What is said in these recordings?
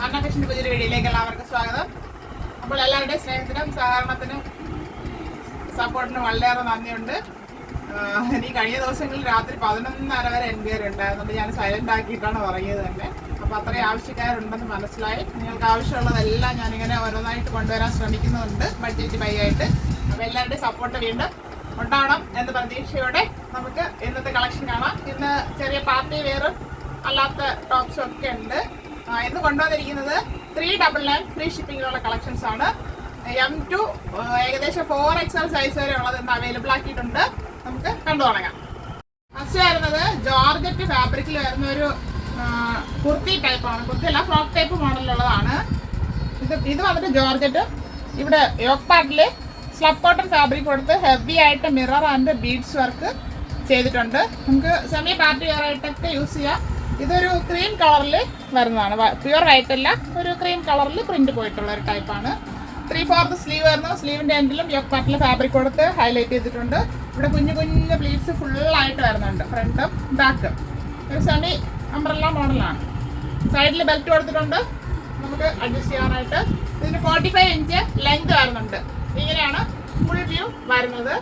അന്നഫാഷൻ്റെ പുതിയൊരു വീഡിയോയിലേക്ക് എല്ലാവർക്കും സ്വാഗതം. അപ്പോൾ എല്ലാവരുടെയും സ്നേഹത്തിനും സഹകരണത്തിനും സപ്പോർട്ടിനും വളരെയേറെ നന്ദിയുണ്ട്. എനിക്ക് കഴിഞ്ഞ ദിവസങ്ങളിൽ രാത്രി 11:30 വരെ എൻക്വയറി ഉണ്ടായിരുന്നുണ്ട്. ഞാൻ സൈലന്റ് ആക്കിയിട്ടാണ് പറയുന്നത് തന്നെ. അപ്പോൾ അത്രയും ആവശ്യക്കാരുണ്ടെന്ന് മനസ്സിലായി. നിങ്ങൾക്ക് ആവശ്യമുള്ളതെല്ലാം ഞാനിങ്ങനെ ഓരോന്നായിട്ട് കൊണ്ടുവരാൻ ശ്രമിക്കുന്നുണ്ട്, ബഡ്ജറ്റ് ബൈ ആയിട്ട്. അപ്പോൾ എല്ലാവരുടെയും സപ്പോർട്ട് വീണ്ടും ഉണ്ടാവണം എന്ന പ്രതീക്ഷയോടെ നമുക്ക് ഇന്നത്തെ കളക്ഷൻ കാണാം. ഇന്ന് ചെറിയ പാർട്ടി വെയറും അല്ലാത്ത ടോപ്സും ഒക്കെ ഉണ്ട്. ഇന്ന് കൊണ്ടുവന്നിരിക്കുന്നത് 399 ഫ്രീ ഷിപ്പിങ്ങിലുള്ള കളക്ഷൻസ് ആണ്. M2 ഏകദേശം 4XL സൈസ് വരെ ഉള്ളത് ഇന്ന് അവൈലബിൾ ആക്കിയിട്ടുണ്ട്. നമുക്ക് കണ്ടു തുടങ്ങാം. ഫസ്റ്റ് വരുന്നത് ജോർജറ്റ് ഫാബ്രിക്കിൽ വരുന്ന ഒരു കുർത്തി ടൈപ്പാണ്. കുർത്തി അല്ല, ഫ്രോക്ക് ടൈപ്പ് മോഡലുള്ളതാണ്. ഇത് വന്നിട്ട് ജോർജറ്റ്. ഇവിടെ യോക്ക് പാർട്ടിൽ സ്ലബ് കോട്ടൺ ഫാബ്രിക് കൊടുത്ത് ഹെവി ആയിട്ട് മിറർ ആൻഡ് ബീഡ്സ് വർക്ക് ചെയ്തിട്ടുണ്ട്. നമുക്ക് സെമി പാർട്ടി വെയർ ആയിട്ടൊക്കെ യൂസ് ചെയ്യാം. ഇതൊരു ക്രീം കളറിൽ വരുന്നതാണ്, പ്യുവർ ആയിട്ടല്ല, ഒരു ക്രീം കളറിൽ പ്രിന്റ് പോയിട്ടുള്ള ഒരു ടൈപ്പാണ്. 3/4 സ്ലീവ് വരുന്നു. സ്ലീവിന്റെ എൻഡിലും യോക്ക് പാർട്ടിൽ ഫാബ്രിക് കൊടുത്ത് ഹൈലൈറ്റ് ചെയ്തിട്ടുണ്ട്. ഇവിടെ കുഞ്ഞു കുഞ്ഞു പ്ലീറ്റ്സ് ഫുള്ളായിട്ട് വരുന്നുണ്ട്, ഫ്രണ്ടും ബാക്കും. ഒരു സെമി അംബ്രല്ല മോഡലാണ്. സൈഡിൽ ബെൽറ്റ് കൊടുത്തിട്ടുണ്ട് നമുക്ക് അഡ്ജസ്റ്റ് ചെയ്യാനായിട്ട്. ഇതിന് 45 ഇഞ്ച് ലെങ്ത് വരുന്നുണ്ട്. ഇങ്ങനെയാണ് ഫുൾ വ്യൂ വരുന്നത്.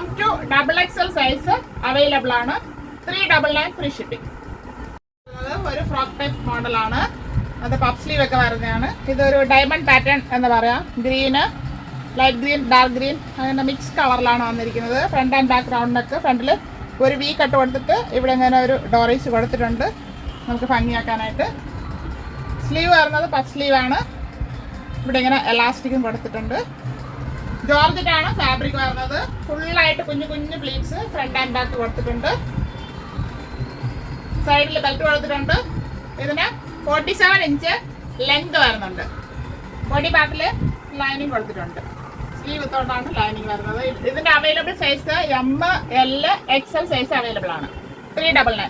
M2 XXL സൈസ് അവൈലബിൾ ആണ്. 399 ഫ്രീ ഷിപ്പിംഗ്. ഒരു ഫ്രോക്ക് ടൈപ്പ് മോഡലാണ്. അത് പഫ് സ്ലീവ് ഒക്കെ വരുന്നതാണ്. ഇതൊരു ഡയമണ്ട് പാറ്റേൺ എന്ന് പറയാം. Green, light green, dark green അങ്ങനെ മിക്സ് കളറിലാണ് വന്നിരിക്കുന്നത്. Front and back round neck. ഫ്രണ്ടിൽ ഒരു വി കട്ട് കൊടുത്തിട്ട് ഇവിടെ ഇങ്ങനെ ഒരു ഡോറീസ് കൊടുത്തിട്ടുണ്ട് നമുക്ക് ഭംഗിയാക്കാനായിട്ട്. സ്ലീവ് വരുന്നത് പഫ് സ്ലീവാണ്. ഇവിടെ ഇങ്ങനെ എലാസ്റ്റിക്കും കൊടുത്തിട്ടുണ്ട്. ജോർജറ്റാണ് ഫാബ്രിക് വരുന്നത്. ഫുള്ളായിട്ട് കുഞ്ഞു കുഞ്ഞു പ്ലീറ്റ്സ് ഫ്രണ്ട് ആൻഡ് ബാക്ക് കൊടുത്തിട്ടുണ്ട്. സൈഡിൽ ബെൽറ്റ് കൊടുത്തിട്ടുണ്ട്. ഇതിന് 47 ഇഞ്ച് ലെങ്ത് വരുന്നുണ്ട്. ബോഡി പാർട്ടിൽ ലൈനിങ് കൊടുത്തിട്ടുണ്ട്. സ്ലീവ് തൊട്ടാണ് ലൈനിങ് വരുന്നത്. ഇതിന്റെ available size ML XL size available ആണ്. 399.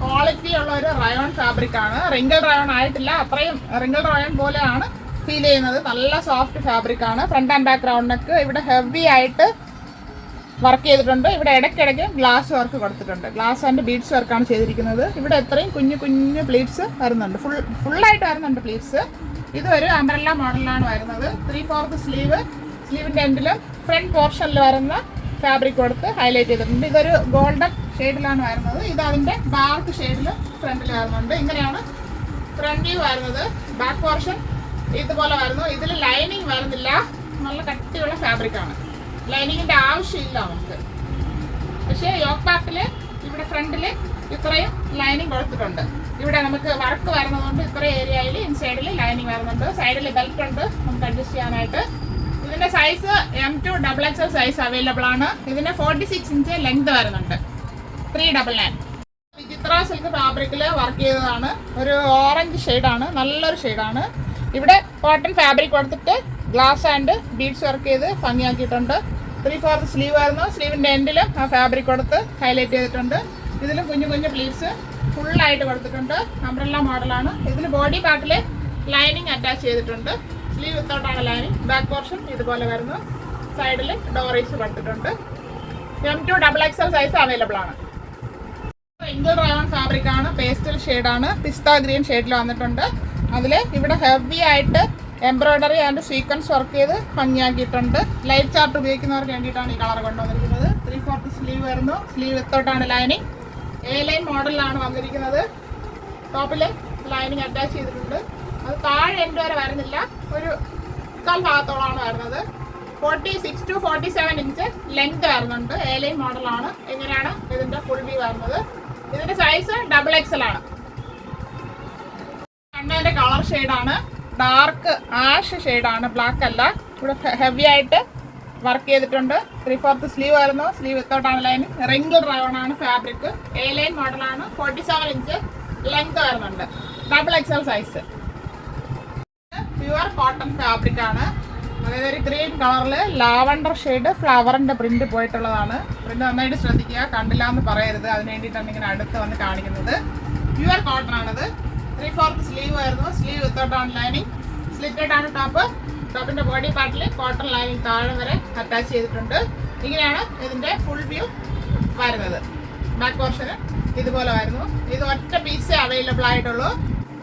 ക്വാളിറ്റി ഉള്ള ഒരു റയോൺ ഫാബ്രിക് ആണ്. റിങ്കിൾ റയോൺ ആയിട്ടില്ല, അത്രയും റിങ്കിൾ റയോൺ പോലെയാണ് ഫീൽ ചെയ്യുന്നത്. നല്ല സോഫ്റ്റ് ഫാബ്രിക് ആണ്. Front and back round neck. ഇവിടെ ഹെവി ആയിട്ട് വർക്ക് ചെയ്തിട്ടുണ്ട്. ഇവിടെ ഇടയ്ക്കിടയ്ക്ക് ഗ്ലാസ് വർക്ക് കൊടുത്തിട്ടുണ്ട്. ഗ്ലാസ് ആൻഡ് ബീഡ്സ് വർക്കാണ് ചെയ്തിരിക്കുന്നത്. ഇവിടെ എത്രയും കുഞ്ഞു കുഞ്ഞു പ്ലീറ്റ്സ് വരുന്നുണ്ട്. ഫുള്ളായിട്ട് വരുന്നുണ്ട് പ്ലീറ്റ്സ്. ഇത് ഒരു അംബ്രല്ല മോഡലാണ് വരുന്നത്. 3/4 സ്ലീവ്. സ്ലീവിൻ്റെ എൻഡിലും ഫ്രണ്ട് പോർഷനിൽ വരുന്ന ഫാബ്രിക് കൊടുത്ത് ഹൈലൈറ്റ് ചെയ്തിട്ടുണ്ട്. ഇതൊരു ഗോൾഡൻ ഷെയ്ഡിലാണ് വരുന്നത്. ഇത് അതിൻ്റെ ഡാർക്ക് ഷെയ്ഡിൽ ഫ്രണ്ടിൽ വരുന്നുണ്ട്. ഇങ്ങനെയാണ് ഫ്രണ്ട് വ്യൂ വരുന്നത്. ബാക്ക് പോർഷൻ ഇതുപോലെ വരുന്നു. ഇതിൽ ലൈനിങ് വരുന്നില്ല, നല്ല കട്ടിയുള്ള ഫാബ്രിക് ആണ്. ലൈനിങ്ങിൻ്റെ ആവശ്യമില്ല നമുക്ക്. പക്ഷേ യോക്ക് പാർട്ടിൽ ഇവിടെ ഫ്രണ്ടിൽ ഇത്രയും ലൈനിങ് കൊടുത്തിട്ടുണ്ട്. ഇവിടെ നമുക്ക് വർക്ക് വരുന്നതുകൊണ്ട് ഇത്രയും ഏരിയയിൽ ഇൻസൈഡിൽ ലൈനിങ് വരുന്നുണ്ട്. സൈഡിൽ ബെൽറ്റ് ഉണ്ട് നമുക്ക് അഡ്ജസ്റ്റ് ചെയ്യാനായിട്ട്. ഇതിൻ്റെ size M2 XXL size available ആണ്. ഇതിന് 46 ഇഞ്ച് ലെങ്ത് വരുന്നുണ്ട്. 399. വിചിത്ര സിൽക്ക് ഫാബ്രിക്കിൽ വർക്ക് ചെയ്തതാണ്. ഒരു ഓറഞ്ച് ഷെയ്ഡാണ്, നല്ലൊരു ഷെയ്ഡാണ്. ഇവിടെ കോട്ടൺ ഫാബ്രിക് കൊടുത്തിട്ട് ഗ്ലാസ് ആൻഡ് ബീഡ്സ് വർക്ക് ചെയ്ത് ഭംഗിയാക്കിയിട്ടുണ്ട്. 3/4 സ്ലീവ് ആയിരുന്നു. സ്ലീവിൻ്റെ എൻഡിലും ആ ഫാബ്രിക് കൊടുത്ത് ഹൈലൈറ്റ് ചെയ്തിട്ടുണ്ട്. ഇതിലും കുഞ്ഞു കുഞ്ഞു പ്ലീറ്റ്സ് ഫുള്ളായിട്ട് കൊടുത്തിട്ടുണ്ട്. അംബ്രല്ല മോഡലാണ്. ഇതിന് ബോഡി പാർട്ടിൽ ലൈനിങ് അറ്റാച്ച് ചെയ്തിട്ടുണ്ട്. സ്ലീവ് വിത്തോട്ടാണ് ലൈനിങ്. ബാക്ക് പോർഷൻ ഇതുപോലെ വരുന്നു. സൈഡിൽ ഡോറീസ് കൊടുത്തിട്ടുണ്ട്. M2 XXL സൈസ് അവൈലബിൾ ആണ്. റിങ്കിൾ റയോൺ ഫാബ്രിക് ആണ്. പേസ്റ്റൽ ഷെയ്ഡാണ്. പിസ്ത ഗ്രീൻ ഷെയ്ഡിൽ വന്നിട്ടുണ്ട്. അതിൽ ഇവിടെ ഹെവി ആയിട്ട് എംബ്രോയ്ഡറി ആൻഡ് സീക്വൻസ് വർക്ക് ചെയ്ത് ഭംഗിയാക്കിയിട്ടുണ്ട്. ലൈറ്റ് ചാർട്ട് ഉപയോഗിക്കുന്നവർക്ക് വേണ്ടിയിട്ടാണ് ഈ കളർ കൊണ്ടുവന്നിരിക്കുന്നത്. 3/4 സ്ലീവ് വരുന്നു. സ്ലീവ് വിത്തോട്ടാണ് ലൈനിങ്. ലൈൻ മോഡലിലാണ് വന്നിരിക്കുന്നത്. ടോപ്പിൽ ലൈനിങ് അറ്റാച്ച് ചെയ്തിട്ടുണ്ട്. അത് താഴെ എൻഡ് വരെ വരുന്നില്ല, ഒരു 1/4 ഭാഗത്തോളമാണ് വരുന്നത്. 46 to 47 ഇഞ്ച് ലെങ്ത് വരുന്നുണ്ട്. ലൈൻ മോഡലാണ്. ഇങ്ങനെയാണ് ഇതിൻ്റെ ഫുൾ വ്യൂ വരുന്നത്. ഇതിൻ്റെ സൈസ് XXL ആണ്. കണ്ണതിൻ്റെ കളർ ഷെയ്ഡാണ് ഡാർക്ക് ആഷ് ഷെയ്ഡാണ്, ബ്ലാക്ക് അല്ല. ഇവിടെ ഹെവി ആയിട്ട് വർക്ക് ചെയ്തിട്ടുണ്ട്. 3/4 സ്ലീവ് വരുന്നു. സ്ലീവ് വിത്തോട്ടാണ് ലൈനിങ്. റിങ്കിൾ റയോൺ ആണ് ഫാബ്രിക്. ലൈൻ മോഡലാണ്. 47 ഇഞ്ച് ലെങ്ത് വരുന്നുണ്ട്. XXL size. Pure cotton fabric ആണ്. അതായത് ഒരു ഗ്രീൻ കളറിൽ ലാവണ്ടർ ഷെയ്ഡ് ഫ്ലവറിൻ്റെ പ്രിന്റ് പോയിട്ടുള്ളതാണ്. പ്രിന്റ് നന്നായിട്ട് ശ്രദ്ധിക്കുക, കണ്ടില്ല എന്ന് പറയരുത്. അതിന് വേണ്ടിയിട്ടാണ് ഇങ്ങനെ അടുത്ത് വന്ന് കാണിക്കുന്നത്. പ്യുവർ കോട്ടൺ ആണിത്. 3/4 സ്ലീവ് വരുന്നു. സ്ലീവ് വിത്തോട്ടാണ് ലൈനിങ്. സ്ലിറ്റഡ് ആണ് ടോപ്പ്. ടോപ്പിന്റെ ബോഡി പാർട്ടിൽ കോട്ടൺ ലൈനിങ് താഴെ വരെ അറ്റാച്ച് ചെയ്തിട്ടുണ്ട്. ഇങ്ങനെയാണ് ഇതിന്റെ ഫുൾ വ്യൂ വരുന്നത്. ബാക്ക് പോർഷന് ഇതുപോലെ വരുന്നു. ഇത് ഒറ്റ പീസേ അവൈലബിൾ ആയിട്ടുള്ളൂ.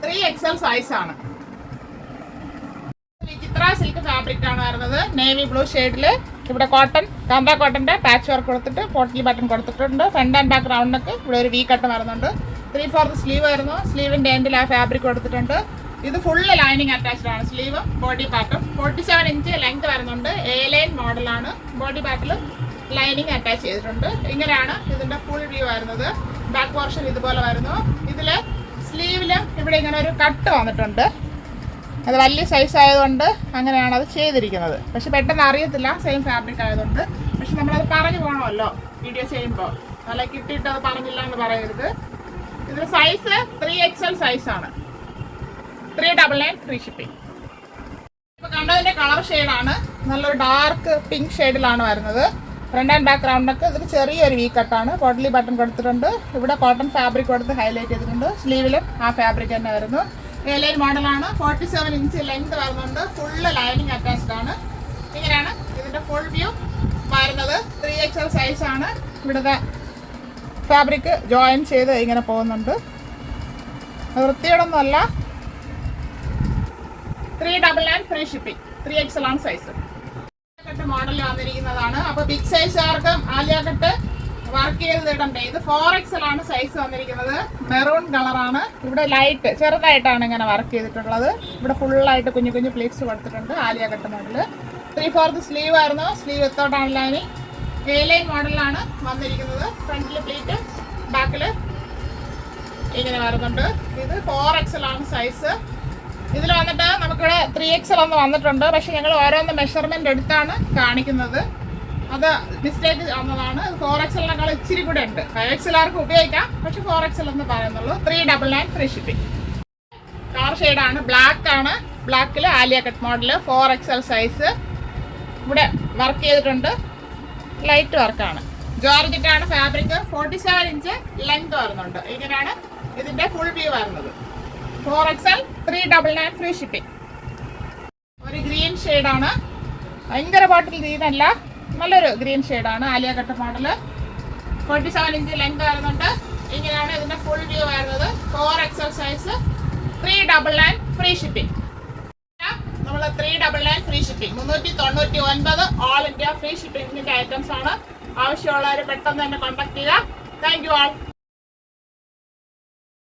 3XL സൈസാണ്. വിചിത്ര സിൽക്ക് ഫാബ്രിക് ആണ് വരുന്നത്. നേവി ബ്ലൂ ഷെയ്ഡിൽ ഇവിടെ കോട്ടൺ കാന്ത കോട്ടൻ്റെ പാച്ച് വർക്ക് കൊടുത്തിട്ട് പോട്ടലി ബട്ടൺ കൊടുത്തിട്ടുണ്ട്. ഫ്രണ്ട് ആൻഡ് ബാക്ക് റൗണ്ടൊക്കെ ഇവിടെ ഒരു വി കട്ട് വരുന്നുണ്ട്. 3/4 സ്ലീവ് വരുന്നു. സ്ലീവിൻ്റെ എൻഡിൽ ആ ഫാബ്രിക് കൊടുത്തിട്ടുണ്ട്. ഇത് ഫുള്ള് ലൈനിങ് അറ്റാച്ച്ഡ് ആണ്. സ്ലീവ് ബോഡി പാർട്ടും 47 ഇഞ്ച് ലെങ്ത് വരുന്നുണ്ട്. എ ലൈൻ മോഡലാണ്. ബോഡി പാർട്ടിൽ ലൈനിങ് അറ്റാച്ച് ചെയ്തിട്ടുണ്ട്. ഇങ്ങനെയാണ് ഇതിൻ്റെ ഫുൾ വ്യൂ വരുന്നത്. ബാക്ക് പോർഷൻ ഇതുപോലെ വരുന്നു. ഇതിൽ സ്ലീവിൽ ഇവിടെ ഇങ്ങനെ ഒരു കട്ട് വന്നിട്ടുണ്ട്. അത് വലിയ സൈസ് ആയതുകൊണ്ട് അങ്ങനെയാണ് അത് ചെയ്തിരിക്കുന്നത്. പക്ഷെ പെട്ടെന്ന് അറിയത്തില്ല സെയിം ഫാബ്രിക് ആയതുകൊണ്ട്. പക്ഷെ നമ്മളത് പറഞ്ഞു പോകണമല്ലോ വീഡിയോ ചെയ്യുമ്പോൾ. നല്ല കിട്ടിയിട്ട് അത് പറഞ്ഞില്ല എന്ന് പറയരുത്. ഇതിൻ്റെ സൈസ് 3XL സൈസാണ്. 399 ഫ്രീ ഷിപ്പിംഗ്. ഇപ്പോൾ കണ്ടതിൻ്റെ കളർ ഷെയ്ഡാണ്. നല്ലൊരു ഡാർക്ക് പിങ്ക് ഷെയ്ഡിലാണ് വരുന്നത്. ഫ്രണ്ട് ആൻഡ് ബാക്ക് റൗണ്ടൊക്കെ ഇതിൽ ചെറിയൊരു വി കട്ടാണ്. പോട്ടലി ബട്ടൺ കൊടുത്തിട്ടുണ്ട്. ഇവിടെ കോട്ടൺ ഫാബ്രിക് കൊടുത്ത് ഹൈലൈറ്റ് ചെയ്തിട്ടുണ്ട്. സ്ലീവിലും ആ ഫാബ്രിക് തന്നെ വരുന്നു. എ ലൈൻ മോഡലാണ്. 47 ഇഞ്ച് ലെങ്ത് വരുന്നുണ്ട്. ഫുള്ള് ലൈനിങ് അറ്റാച്ച്ഡ് ആണ്. ഇങ്ങനെയാണ് ഇതിൻ്റെ ഫുൾ വ്യൂ വരുന്നത്. 3XL സൈസാണ്. ഇവിടുത്തെ ഫാബ്രിക് ജോയിൻ ചെയ്ത് ഇങ്ങനെ പോകുന്നുണ്ട്. വൃത്തിയോടൊന്നുമല്ല. 399 ഫ്രീ ഷിപ്പിംഗ്. 3XL ആണ് സൈസ്. മോഡൽ വന്നിരിക്കുന്നതാണ്. അപ്പോൾ ബിഗ് സൈസുകാർക്ക് ആലിയ കട്ട് വർക്ക് ചെയ്ത് ഇടണ്ടേ. ഇത് 4XL ആണ് സൈസ് വന്നിരിക്കുന്നത്. മെറൂൺ കളറാണ്. ഇവിടെ ലൈറ്റ് ചെറുതായിട്ടാണ് ഇങ്ങനെ വർക്ക് ചെയ്തിട്ടുള്ളത്. ഇവിടെ ഫുള്ളായിട്ട് കുഞ്ഞു കുഞ്ഞു പ്ലീറ്റ്സ് കൊടുത്തിട്ടുണ്ട്. Alia cut model. 3/4 സ്ലീവ് ആയിരുന്നു. സ്ലീവ് വിത്തോട്ടാണ് ലൈനിങ്. എ ലൈൻ മോഡലാണ് വന്നിരിക്കുന്നത്. ഫ്രണ്ടിൽ പ്ലീറ്റ്, ബാക്കിൽ ഇങ്ങനെ വരുന്നുണ്ട്. ഇത് 4XL ആണ് സൈസ്. ഇതിൽ വന്നിട്ട് നമുക്കിവിടെ 3XL ഒന്ന് വന്നിട്ടുണ്ട്. പക്ഷെ ഞങ്ങൾ ഓരോന്ന് മെഷർമെന്റ് എടുത്താണ് കാണിക്കുന്നത്. അത് മിസ്റ്റേക്ക് വന്നതാണ്. 4XL ഇച്ചിരി കൂടെ ഉണ്ട്. 5XL ആർക്ക് ഉപയോഗിക്കാം. പക്ഷെ 4XL എന്ന് പറയുന്നുള്ളൂ. 399 ഫ്രീ ഷിപ്പിംഗ്. കളർ ഷെയ്ഡാണ്. ബ്ലാക്ക് ആണ്. ബ്ലാക്കിൽ Alia cut model 4XL size. ഇവിടെ വർക്ക് ചെയ്തിട്ടുണ്ട്. ലൈറ്റ് വർക്കാണ്. ജോർജറ്റാണ് ഫാബ്രിക്. 47 ഇഞ്ച് ലെങ്ത് വരുന്നുണ്ട്. ഇങ്ങനെയാണ് ഇതിൻ്റെ ഫുൾ വ്യൂ വരുന്നത്. 4XL 399 free shipping. ഒരു ഗ്രീൻ ഷെയ്ഡാണ്. ഭയങ്കര ബോട്ടിൽ ഗ്രീൻ അല്ല, നല്ലൊരു ഗ്രീൻ ഷെയ്ഡാണ്. Alia cut model. 47 inch length വരുന്നുണ്ട്. ഇങ്ങനെയാണ് ഇതിൻ്റെ ഫുൾ വ്യൂ വരുന്നത്. 4XL size. 399 free shipping. നമ്മൾ 399 free shipping. 399 all India free ഷിപ്പിംഗിൻ്റെ ഐറ്റംസ് ആണ്. ആവശ്യമുള്ളവർ പെട്ടെന്ന് തന്നെ കോൺടാക്ട് ചെയ്യുക. Thank you all.